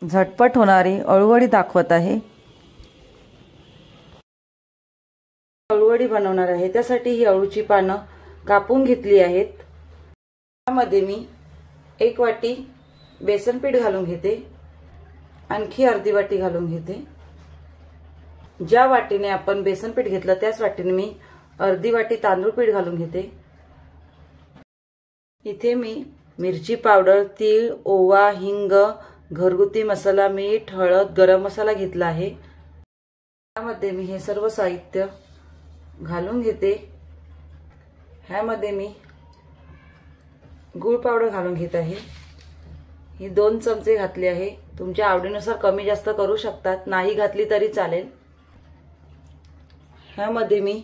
झटपट होणारी अळूवडी दाखवत आहे। अळूवडी बनवणार आहे, त्यासाठी ही अळूची पानं कापून घेतली आहेत। त्यामध्ये मी 1 वाटी बेसन पीठ घालून घेते, आणखी अर्धी वाटी घालून घेते। ज्या वाटीने आपण बेसन पीठ घेतलं त्याच वाटीने मी अर्धी वाटी तांदूळ पीठ घालून घेते। इथे मी मिरची पावडर, तीळ, ओवा, हिंग, घरगुती मसाला, मीठ, हळद, गरम मसाला घेतला आहे। त्यामध्ये मी हे सर्व साहित्य घालून घेते। ह्यामध्ये मी गूळ पावडर घालून घेत आहे। ही 2 चमचे घातली आहे। तुमच्या आवडीनुसार कमी जास्त करू शकतात, नाही घातली तरी चालेल। ह्यामध्ये मी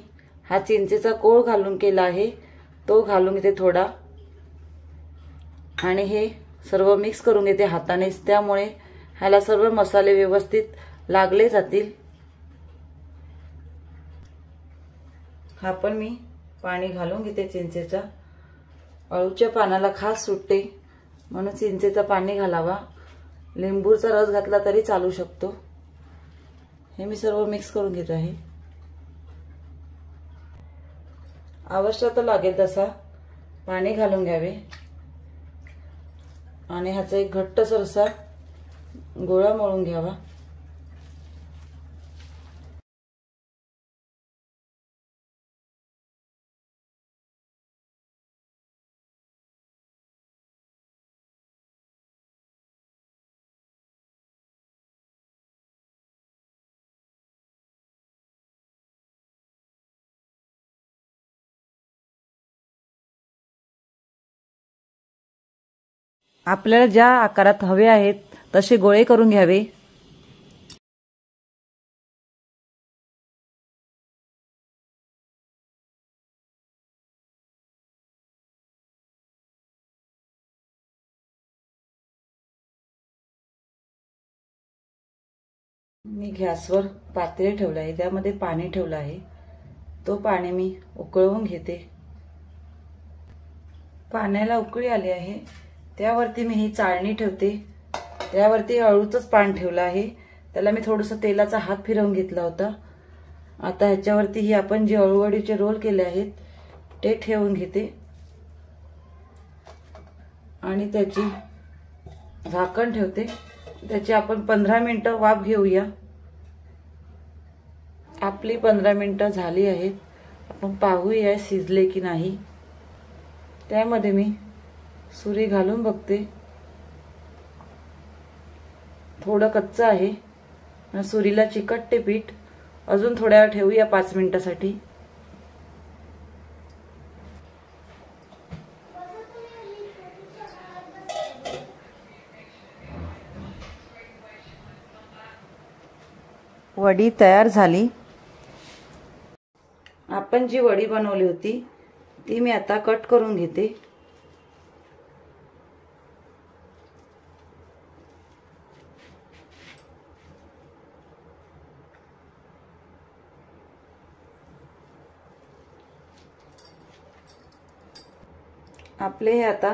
हा चिंचेचा कोळ घालून केला आहे, तो घालून घेते थोडा, आणि हे सर्व मिक्स करून घेते हातानेच, त्यामुळे ह्याला सर्व मसाले व्यवस्थित लागले जातील। हा पण मी पाणी घालून घेते चिंचेचा। अळूच्या पानाला खास सुटते म्हणून चिंचेचा पाणी घालावा, लिंबूचा रस घातला तरी चालू शकतो। हे मी सर्व मिक्स करून घेत आहे। आवश्यकता लागेल तसा पाणी घालून घ्यावे आणि ह्याचा एक घट्टसर असा गोळा मळून घ्यावा। आपल्याला ज्या आकारात हवे आहेत तसे गोळे करून घ्यावे। मी गॅसवर पातेले ठेवले आहे, त्यामध्ये पाणी ठेवले आहे, तो पाणी मी उकळवून घेते। पाण्याला उकळी आली आहे, त्यावरती मी ही चाळणी ठेवते। त्यावरती अळूचंच पान ठेवलं आहे, त्याला मी थोडंसं तेलाचा हात फिरवून घेतला होता। आता ह्याच्यावरती ही आपण जे अळूवडीचे रोल केले आहेत ते ठेवून घेते आणि त्याची झाकण ठेवते। त्याची आपण 15 मिनिटं वाफ घेऊया। आपली 15 मिनिटं झाली आहेत, आपण पाहूया शिजले की नाही। त्यामध्ये मी सुरी घालून बघते, थोडं कच्चं आहे, सुरीला चिकटते पीठ। अजून थोड्या वेळ ठेवूया 5 मिनिटांसाठी। वडी तयार झाली। आपण जी वडी बनवली होती ती मी आता कट करून घेते। आपले हे आता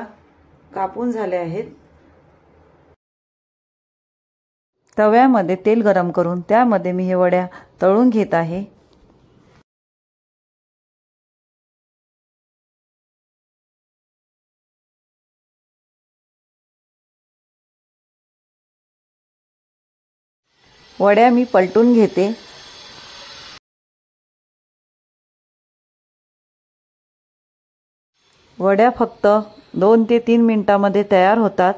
कापून झाले आहेत। तव्यामध्ये तेल गरम करून त्यामध्ये मी हे वड्या तळून घेत आहे। वड्या मी पलटून घेते। वड्या फक्त 2 ते 3 मिनिटांमध्ये तयार होतात।